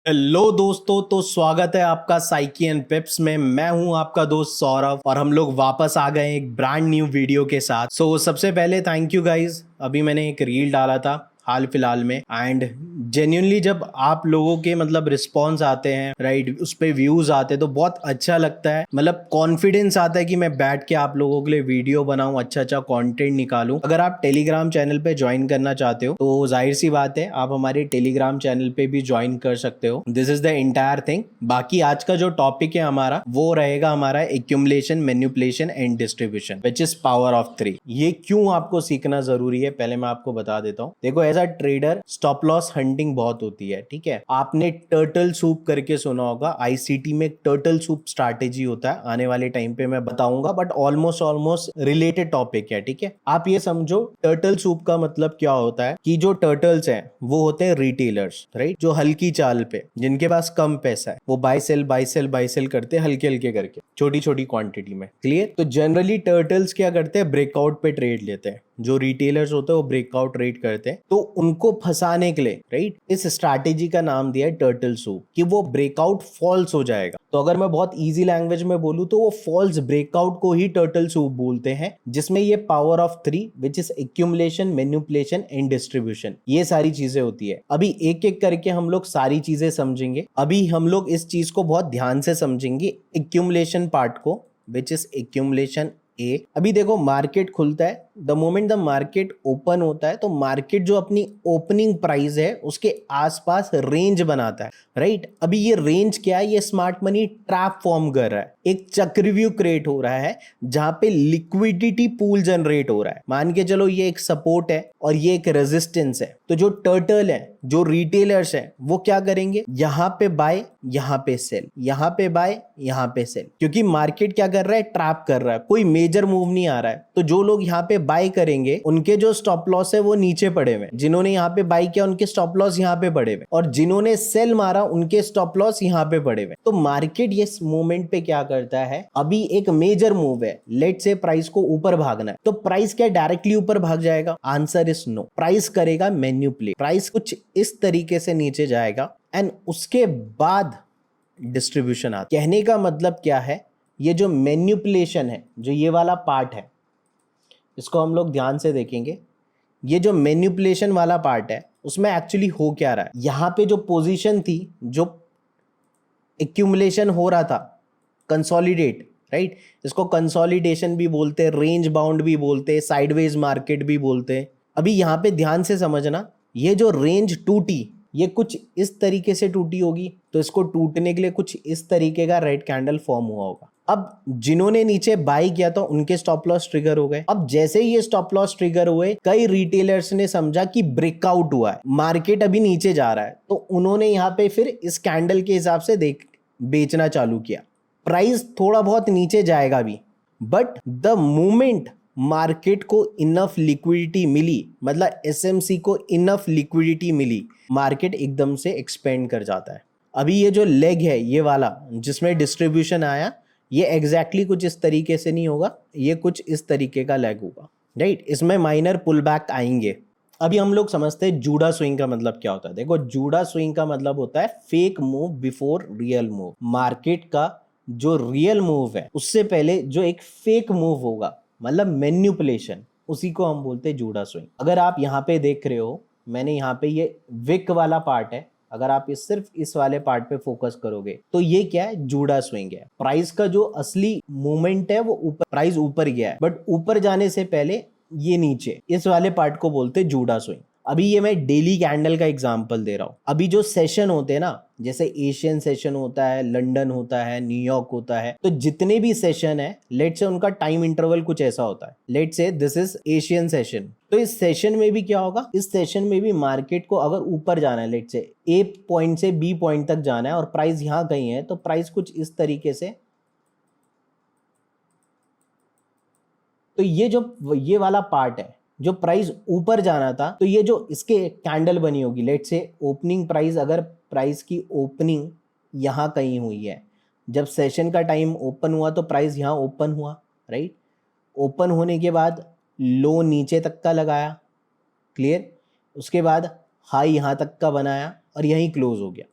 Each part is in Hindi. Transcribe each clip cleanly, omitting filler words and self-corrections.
हेलो दोस्तों, तो स्वागत है आपका साइकी एंड पिप्स में। मैं हूं आपका दोस्त सौरभ और हम लोग वापस आ गए एक ब्रांड न्यू वीडियो के साथ। सबसे पहले थैंक यू गाइज। अभी मैंने एक रील डाला था हाल फिलहाल में एंड जेन्युइनली जब आप लोगों के मतलब रिस्पॉन्स आते हैं, राइट, उस पे व्यूज आते हैं तो बहुत अच्छा लगता है। मतलब कॉन्फिडेंस आता है कि मैं बैठ के आप लोगों के लिए वीडियो बनाऊं, अच्छा अच्छा कंटेंट निकालूं। अगर आप टेलीग्राम चैनल पे ज्वाइन करना चाहते हो तो जाहिर सी बात है आप हमारे टेलीग्राम चैनल पे भी ज्वाइन कर सकते हो। This is the entire thing. बाकी आज का जो टॉपिक है हमारा वो रहेगा हमारा accumulation, manipulation and distribution which is power of 3। ये क्यों आपको सीखना जरूरी है पहले मैं आपको बता देता हूँ। देखो, as a trader stop loss hunting बहुत होती है, ठीक है। आपने टर्टल सूप करके सुना होगा, आईसीटी में एक टर्टल सूप स्ट्रैटेजी होता है, आने वाले टाइम पे मैं बताऊंगा, बट ऑलमोस्ट रिलेटेड टॉपिक है, ठीक है। आप ये समझो टर्टल सूप का मतलब क्या होता है कि जो टर्टल्स हैं वो होते हैं रिटेलर्स, राइट, जो हल्की चाल पे, जिनके पास कम पैसा है, वो buy sell buy sell buy sell करते हैं हल्के हल्के करके, छोटी छोटी क्वांटिटी में। क्लियर? तो जनरली टर्टल्स क्या करते हैं, ब्रेकआउट पे ट्रेड लेते हैं। जो रिटेलर्स होते हैं वो ब्रेकआउट ट्रेड करते हैं, तो उनको फंसाने के लिए, राइट, इस स्ट्रैटेजी का नाम दिया है टर्टल सूप, कि वो ब्रेकआउट फॉल्स हो जाएगा। तो अगर मैं बहुत इजी लैंग्वेज में बोलूं तो वो फॉल्स ब्रेकआउट को ही टर्टल सूप बोलते हैं, जिसमें ये power of 3 which is accumulation, manipulation and distribution, ये सारी चीजें होती है। अभी एक एक करके हम लोग सारी चीजें समझेंगे। अभी हम लोग इस चीज को बहुत ध्यान से समझेंगे, एक्यूमुलेशन पार्ट को, विच इज एक्यूमुलेशन ए। अभी देखो, मार्केट खुलता है, the moment the market open होता है तो मार्केट जो अपनी ओपनिंग प्राइस है उसके आसपास रेंज बनाता है, राइट। अभी ये रेंज क्या है, ये स्मार्ट मनी ट्रैप फॉर्म कर रहा है, एक चक्रव्यूह क्रिएट हो रहा है जहां पे लिक्विडिटी पूल जनरेट हो रहा है। मान के चलो ये एक सपोर्ट है और ये एक रेजिस्टेंस है। तो जो टर्टल है, जो रिटेलर्स है, वो क्या करेंगे, यहां पे बाय, यहां पे सेल, यहां पे बाय, यहां पे सेल, क्योंकि मार्केट क्या कर रहा है, ट्रैप कर रहा है, कोई मेजर मूव नहीं आ रहा है। तो जो लोग यहाँ पे बाय करेंगे उनके जो स्टॉप लॉस है वो नीचे पड़े हुए, जिन्होंने यहाँ पे बाय किया उनके स्टॉप लॉस यहाँ पे पड़े हुए, और जिन्होंने सेल मारा उनके स्टॉप लॉस यहाँ पे पड़े हुए। तो मार्केट ये मोमेंट पे क्या करता है, अभी एक मेजर मूव है, लेट से प्राइस को ऊपर भागना है, तो प्राइस क्या डायरेक्टली ऊपर भाग जाएगा? Answer is no. प्राइस करेगा मैनिपुलेट, प्राइस कुछ इस तरीके से नीचे जाएगा एंड उसके बाद डिस्ट्रीब्यूशन आता। कहने का मतलब क्या है, ये जो मैनिपुलेशन है, जो ये वाला पार्ट है, इसको हम लोग ध्यान से देखेंगे। ये जो मैनिपुलेशन वाला पार्ट है उसमें एक्चुअली हो क्या रहा है, यहां पे जो पोजीशन थी, जो एक्यूमुलेशन हो रहा था, कंसोलिडेट, राइट, इसको कंसोलिडेशन भी बोलते हैं, रेंज बाउंड भी बोलते हैं, साइडवेज मार्केट भी बोलते हैं। अभी यहां पे ध्यान से समझना, ये जो रेंज टूटी, ये कुछ इस तरीके से टूटी होगी, तो इसको टूटने के लिए कुछ इस तरीके का रेड कैंडल फॉर्म हुआ होगा। अब जिन्होंने नीचे बाई किया तो उनके स्टॉप लॉस ट्रिगर हो गए। अब जैसे ही ये स्टॉप लॉस ट्रिगर हुए, कई रिटेलर्स ने समझा कि ब्रेकआउट हुआ है, मार्केट अभी नीचे जा रहा है, तो उन्होंने यहाँ पे फिर इस कैंडल के हिसाब से बेचना चालू किया। प्राइस थोड़ा बहुत नीचे जाएगा भी, बट द मोमेंट मार्केट को इनफ लिक्विडिटी मिली, मतलब एसएमसी को इनफ लिक्विडिटी मिली, मार्केट एकदम से एक्सपेंड कर जाता है। अभी ये जो लेग है, ये वाला जिसमें डिस्ट्रीब्यूशन आया, ये एग्जैक्टली कुछ इस तरीके से नहीं होगा, ये कुछ इस तरीके का लेग होगा, राइट। इसमें माइनर पुल बैक आएंगे। अभी हम लोग समझते हैं जूडा स्विंग का मतलब क्या होता है। देखो, जूडा स्विंग का मतलब होता है fake move before real move. Market का जो रियल मूव है उससे पहले जो एक फेक मूव होगा, मतलब मैनिपुलेशन, उसी को हम बोलते हैं जूडा स्विंग। अगर आप यहाँ पे देख रहे हो, मैंने यहाँ पे ये विक वाला पार्ट है, अगर आप सिर्फ इस वाले पार्ट पे फोकस करोगे तो ये क्या है, जूडा स्विंग है। प्राइस का जो असली मूवमेंट है वो ऊपर, प्राइस ऊपर गया है, बट ऊपर जाने से पहले ये नीचे, इस वाले पार्ट को बोलते हैं जूडा स्विंग। अभी ये मैं डेली कैंडल का एग्जांपल दे रहा हूं। अभी जो सेशन होते हैं ना, जैसे एशियन सेशन होता है, लंदन होता है, न्यूयॉर्क होता है, तो जितने भी सेशन है, लेट से उनका टाइम इंटरवल कुछ ऐसा होता है। लेट से दिस इज एशियन सेशन, तो इस सेशन में भी क्या होगा, इस सेशन में भी मार्केट को अगर ऊपर जाना है, लेट से ए पॉइंट से बी पॉइंट तक जाना है और प्राइस यहां कहीं है, तो प्राइस कुछ इस तरीके से, तो ये वाला पार्ट है, जो प्राइस ऊपर जाना था, तो ये जो इसके कैंडल बनी होगी, लेट से ओपनिंग प्राइस, अगर प्राइस की ओपनिंग यहां कहीं हुई है, जब सेशन का टाइम ओपन हुआ तो प्राइस यहां ओपन हुआ, राइट। ओपन होने के बाद लो नीचे तक का लगाया, क्लियर, उसके बाद हाई यहां तक का बनाया और यहीं क्लोज हो गया।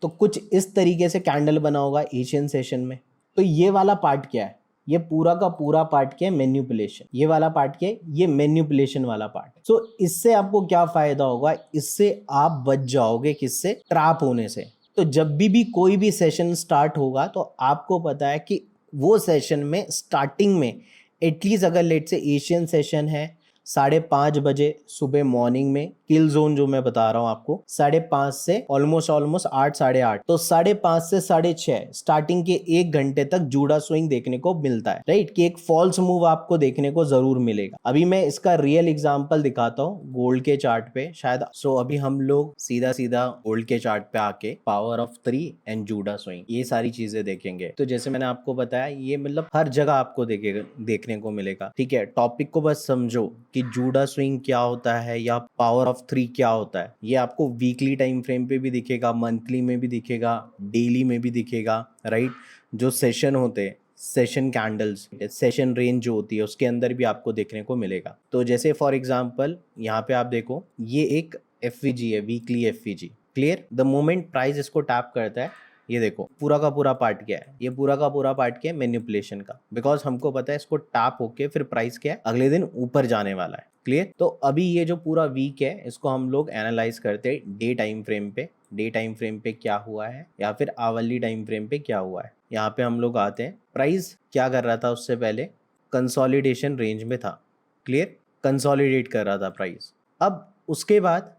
तो कुछ इस तरीके से कैंडल बना होगा एशियन सेशन में। तो ये वाला पार्ट क्या है, ये पूरा का पूरा पार्ट क्या है, मैनिपुलेशन। ये वाला पार्ट क्या है, ये मैनिपुलेशन वाला पार्ट है। सो इससे आपको क्या फायदा होगा, इससे आप बच जाओगे किससे, ट्रैप होने से। तो जब भी कोई भी सेशन स्टार्ट होगा तो आपको पता है कि वो सेशन में स्टार्टिंग में एटलीस्ट अगर लेट से एशियन सेशन है 5:30 बजे सुबह मॉर्निंग में, किल जोन जो मैं बता रहा हूँ आपको 5:30 से ऑलमोस्ट 8 8:30, तो 5:30 से 6:30 स्टार्टिंग के 1 घंटे तक जूडा स्विंग देखने को मिलता है, राइट। कि एक फॉल्स मूव आपको देखने को जरूर मिलेगा। अभी मैं इसका रियल एग्जांपल दिखाता हूँ गोल्ड के चार्ट पे शायद। सो अभी हम लोग सीधा सीधा गोल्ड के चार्ट पे आके power of 3 and Judas swing ये सारी चीजें देखेंगे। तो जैसे मैंने आपको बताया ये मतलब हर जगह आपको देखने को मिलेगा, ठीक है। टॉपिक को बस समझो कि जूडा स्विंग क्या होता है या पावर ऑफ 3 क्या होता है। ये आपको वीकली टाइम फ्रेम पे भी दिखेगा, मंथली में भी दिखेगा, डेली में भी दिखेगा, राइट। जो सेशन होते हैं, सेशन कैंडल्स, सेशन रेंज जो होती है उसके अंदर भी आपको देखने को मिलेगा। तो जैसे फॉर एग्जांपल यहाँ पे आप देखो ये एक एफवीजी है, weekly FVG, clear. The moment price इसको टैप करता है, ये देखो पूरा का पूरा पार्ट क्या है, ये पूरा का पूरा पार्ट क्या है, मैनिपुलेशन का। बिकॉज हमको पता है इसको टैप होके फिर प्राइस क्या है, अगले दिन ऊपर जाने वाला है, क्लियर। तो अभी ये जो पूरा वीक है इसको हम लोग एनालाइज करते हैं डे टाइम फ्रेम पे। डे टाइम फ्रेम पे क्या हुआ है या फिर आवरली टाइम फ्रेम पे क्या हुआ है। यहाँ पे हम लोग आते हैं, प्राइस क्या कर रहा था उससे पहले, कंसोलिडेशन रेंज में था, क्लियर, कंसोलिडेट कर रहा था प्राइस। अब उसके बाद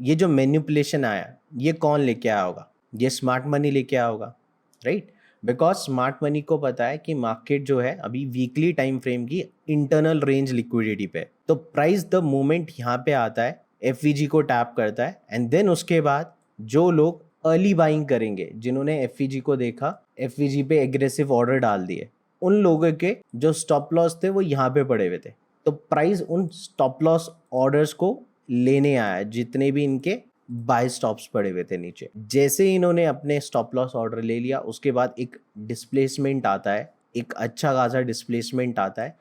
ये जो मैनिपुलेशन आया ये कौन लेके आया होगा, ये स्मार्ट मनी लेके आया होगा, राइट। बिकॉज स्मार्ट मनी को पता है कि मार्केट जो है अभी वीकली टाइम फ्रेम की इंटरनल रेंज लिक्विडिटी पे, तो प्राइस द मोमेंट यहाँ पे आता है एफवीजी को टैप करता है एंड देन उसके बाद जो लोग अर्ली बाइंग करेंगे, जिन्होंने एफवीजी को देखा, एफवीजी पे एग्रेसिव ऑर्डर डाल दिए, उन लोगों के जो स्टॉप लॉस थे वो यहाँ पे पड़े हुए थे। तो प्राइस उन स्टॉप लॉस ऑर्डर्स को लेने आया, जितने भी इनके बाय स्टॉप्स पड़े हुए थे नीचे। जैसे इन्होंने अपने स्टॉप लॉस ऑर्डर ले लिया उसके बाद एक डिस्प्लेसमेंट आता है, एक अच्छा खासा डिस्प्लेसमेंट आता है।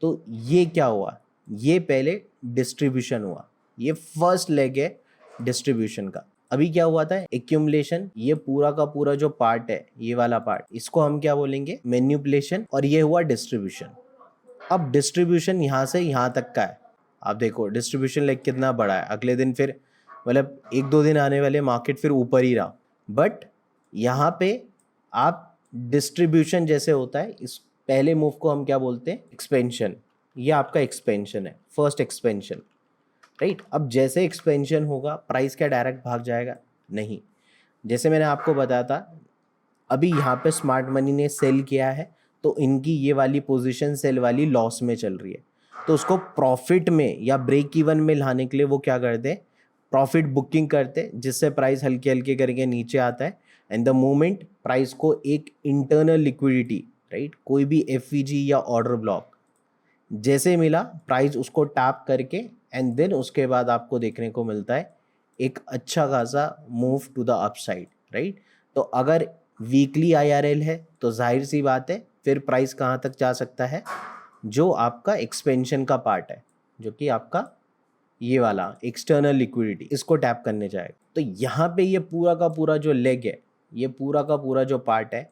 तो ये क्या हुआ, ये पहले डिस्ट्रीब्यूशन हुआ, ये फर्स्ट लेग है डिस्ट्रीब्यूशन का। अभी क्या हुआ था, एक्यूमुलेशन। ये पूरा का पूरा जो पार्ट है, ये वाला पार्ट, इसको हम क्या बोलेंगे, मैनिपुलेशन। और ये हुआ डिस्ट्रीब्यूशन। अब डिस्ट्रीब्यूशन यहाँ से यहाँ तक का है। आप देखो डिस्ट्रीब्यूशन लेग कितना बड़ा है, अगले दिन फिर मतलब 1-2 दिन आने वाले मार्केट फिर ऊपर ही रहा। बट यहाँ पे आप डिस्ट्रीब्यूशन जैसे होता है, इस पहले मूव को हम क्या बोलते हैं, एक्सपेंशन। ये आपका एक्सपेंशन है, फर्स्ट एक्सपेंशन, राइट। अब जैसे एक्सपेंशन होगा प्राइस क्या डायरेक्ट भाग जाएगा, नहीं। जैसे मैंने आपको बताया था अभी यहाँ पे स्मार्ट मनी ने सेल किया है तो इनकी ये वाली पोजीशन सेल वाली लॉस में चल रही है, तो उसको प्रॉफिट में या ब्रेक इवन में लाने के लिए वो क्या करते हैं, प्रॉफिट बुकिंग करते, जिससे प्राइस हल्के हल्के करके नीचे आता है। एंड द मोमेंट प्राइस को एक इंटरनल लिक्विडिटी, राइट, कोई भी एफवीजी या ऑर्डर ब्लॉक जैसे मिला, प्राइस उसको टैप करके एंड देन उसके बाद आपको देखने को मिलता है एक अच्छा खासा move to the upside, right. तो अगर वीकली आईआरएल है तो जाहिर सी बात है फिर प्राइस कहाँ तक जा सकता है, जो आपका एक्सपेंशन का पार्ट है, जो कि आपका ये वाला एक्सटर्नल लिक्विडिटी, इसको टैप करने जाएगा। तो यहाँ पे ये पूरा का पूरा जो लेग है, ये पूरा का पूरा जो पार्ट है,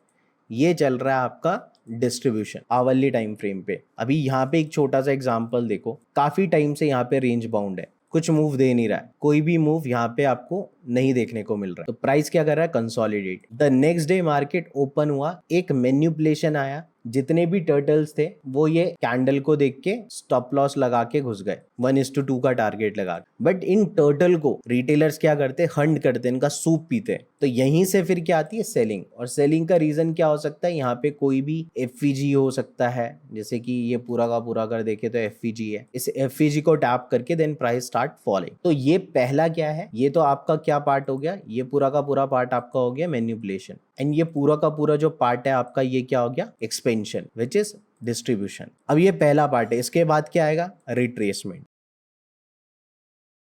ये चल रहा है आपका डिस्ट्रीब्यूशन आवरली टाइम फ्रेम पे। अभी यहाँ पे एक छोटा सा एग्जांपल देखो, काफी टाइम से यहाँ पे रेंज बाउंड है, कुछ मूव दे नहीं रहा है, कोई भी मूव यहाँ पे आपको नहीं देखने को मिल रहा है। तो प्राइस क्या कर रहा है, consolidate. The next day market open हुआ, एक मैनिपुलेशन आया, जितने भी टर्टल्स थे वो ये कैंडल को देख के स्टॉप लॉस लगा के घुस गए, 1:2 का टारगेट लगा। बट इन टर्टल को रिटेलर्स क्या करते, हंट करते, इनका सूप पीते। तो यहीं से फिर क्या आती है, सेलिंग। और सेलिंग का रीजन क्या हो सकता है, यहाँ पे कोई भी एफवीजी हो सकता है, जैसे कि ये पूरा का पूरा अगर देखे तो एफवीजी है, इस एफवीजी को टैप करके देन प्राइस स्टार्ट फॉलिंग। तो ये पहला क्या है, ये तो आपका क्या पार्ट हो गया, ये पूरा का पूरा पार्ट आपका हो गया मैनिपुलेशन। एंड ये पूरा का पूरा जो पार्ट है आपका, ये क्या हो गया, एक्सपेंशन, विच इज डिस्ट्रीब्यूशन। अब ये पहला पार्ट है, इसके बाद क्या आएगा, रिट्रेसमेंट।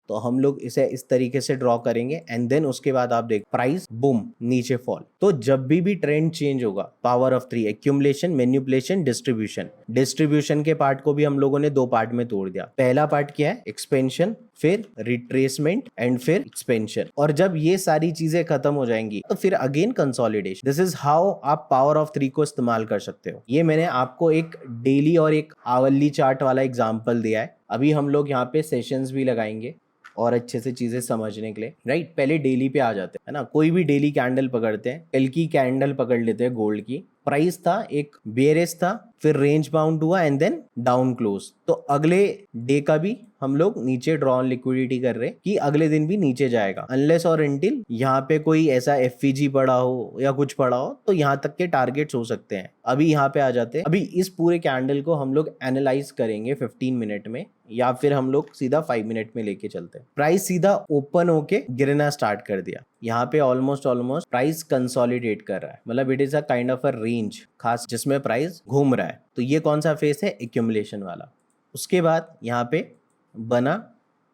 तो हम लोग इसे इस तरीके से ड्रॉ करेंगे एंड देन उसके बाद आप देख प्राइस बूम नीचे फॉल। तो जब भी ट्रेंड चेंज होगा, power of 3, accumulation, manipulation, distribution. Distribution के पार्ट को भी हम लोगों ने 2 पार्ट में तोड़ दिया। पहला पार्ट क्या है, एक्सपेंशन, फिर रिट्रेसमेंट एंड फिर एक्सपेंशन। और जब ये सारी चीजें खत्म हो जाएंगी तो फिर again consolidation. This is how आप पावर ऑफ 3 को इस्तेमाल कर सकते हो। ये मैंने आपको एक डेली और एक आवरली चार्ट वाला एग्जांपल दिया है। अभी हम लोग यहाँ पे सेशंस भी लगाएंगे और अच्छे से चीजें समझने के लिए, राइट। पहले डेली पे आ जाते हैं, है ना। कोई भी डेली कैंडल पकड़ते हैं। कल की कैंडल पकड़ लेते हैं गोल्ड की। प्राइस था एक बेयरिश था, फिर रेंज बाउंड हुआ एंड देन डाउन क्लोज। तो अगले डे का भी हम लोग नीचे ड्रॉ ऑन लिक्विडिटी कर रहे हैं कि अगले दिन भी नीचे जाएगा, अनलेस और अनटिल यहाँ पे कोई ऐसा एफईजी पड़ा हो या कुछ पड़ा हो तो यहाँ तक के टारगेट्स हो सकते हैं। अभी यहाँ पे आ जाते हैं। अभी इस पूरे कैंडल को हम लोग एनालाइज करेंगे 15 मिनट में, या फिर हम लोग सीधा 5 मिनट में लेके चलते हैं। प्राइस सीधा ओपन होके गिरना स्टार्ट कर दिया। यहाँ पे ऑलमोस्ट प्राइस कंसोलिडेट कर रहा है, मतलब it is a kind of a range खास जिसमें प्राइस घूम रहा है। तो ये कौन सा फेस है? एक्यूमुलेशन वाला। उसके बाद यहाँ पे बना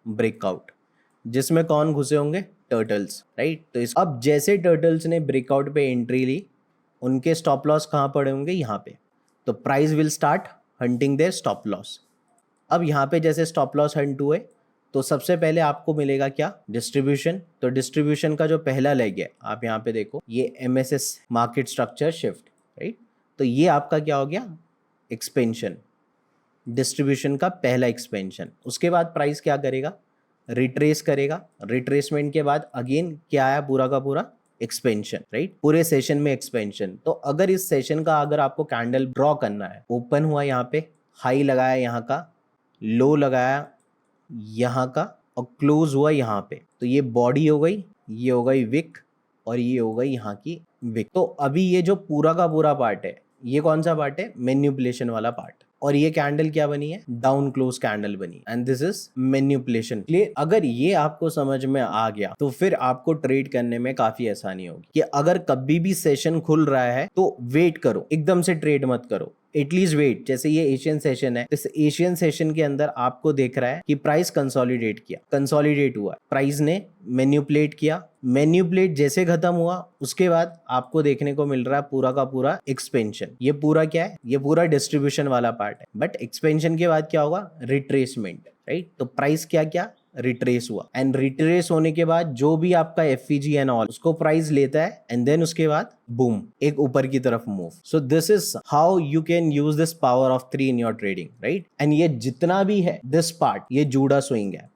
ब्रेकआउट, जिसमें कौन घुसे होंगे? Turtles, right. तो अब जैसे टर्टल्स ने ब्रेकआउट पे एंट्री ली, उनके स्टॉप लॉस कहाँ पड़े होंगे? यहाँ पे। तो price will start hunting their stop loss. अब यहाँ पे जैसे स्टॉप लॉस हंट हुए तो सबसे पहले आपको मिलेगा क्या? डिस्ट्रीब्यूशन। तो डिस्ट्रीब्यूशन का जो पहला लेग है, आप यहाँ पे देखो, ये MSS market structure shift, right. तो ये आपका क्या हो गया? एक्सपेंशन। डिस्ट्रीब्यूशन का पहला एक्सपेंशन। उसके बाद प्राइस क्या करेगा? रिट्रेस करेगा। रिट्रेसमेंट के बाद अगेन क्या आया? पूरा का पूरा एक्सपेंशन, राइट। पूरे सेशन में एक्सपेंशन। तो अगर इस सेशन का अगर आपको कैंडल ड्रॉ करना है, ओपन हुआ यहाँ पे, हाई लगाया यहाँ का, लो लगाया यहाँ का, और क्लोज हुआ यहाँ पे, तो ये बॉडी हो गई, ये हो गई विक, और ये हो गई यहाँ की विक। तो अभी ये जो पूरा का पूरा पार्ट है, ये कौन सा पार्ट है? मैनिपुलेशन वाला पार्ट। और ये कैंडल क्या बनी है? डाउन क्लोज कैंडल बनी, एंड दिस इज मैनिपुलेशन। अगर ये आपको समझ में आ गया तो फिर आपको ट्रेड करने में काफी आसानी होगी। कि अगर कभी भी सेशन खुल रहा है तो वेट करो, एकदम से ट्रेड मत करो, एटलीस्ट वेट। जैसे ये एशियन सेशन है, इस एशियन सेशन के अंदर आपको देख रहा है कि प्राइस कंसोलिडेट किया, कंसोलिडेट हुआ, प्राइस ने मैनिपुलेट किया। मैनिपुलेट जैसे खत्म हुआ उसके बाद आपको देखने को मिल रहा है पूरा का पूरा एक्सपेंशन। ये पूरा क्या है? ये पूरा डिस्ट्रीब्यूशन वाला पार्ट है। बट एक्सपेंशन के बाद क्या होगा? Retracement, right. तो प्राइस क्या क्या? रिट्रेस हुआ, एंड रिट्रेस होने के बाद जो भी आपका एफईजी एंड ऑल, उसको प्राइस लेता है, एंड देन उसके बाद बूम, एक ऊपर की तरफ move. So this is how you can use this power of 3 in your trading, right. And ये जितना भी है दिस पार्ट, ये जूडा स्विंग है।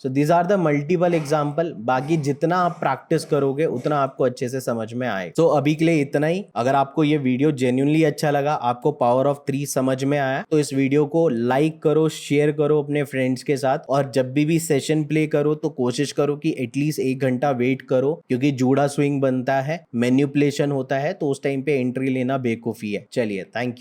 So these are the multiple example. बाकी जितना आप प्रैक्टिस करोगे उतना आपको अच्छे से समझ में आएगा। सो अभी के लिए इतना ही। अगर आपको ये वीडियो जेन्युइनली अच्छा लगा, आपको पावर ऑफ 3 समझ में आया, तो इस वीडियो को लाइक करो, शेयर करो अपने फ्रेंड्स के साथ। और जब भी सेशन प्ले करो तो कोशिश करो कि एटलीस्ट 1 घंटा वेट करो, क्योंकि जूडा स्विंग बनता है, मैनिपुलेशन होता है, तो उस टाइम पे एंट्री लेना बेवकूफी है। चलिए, थैंक यू।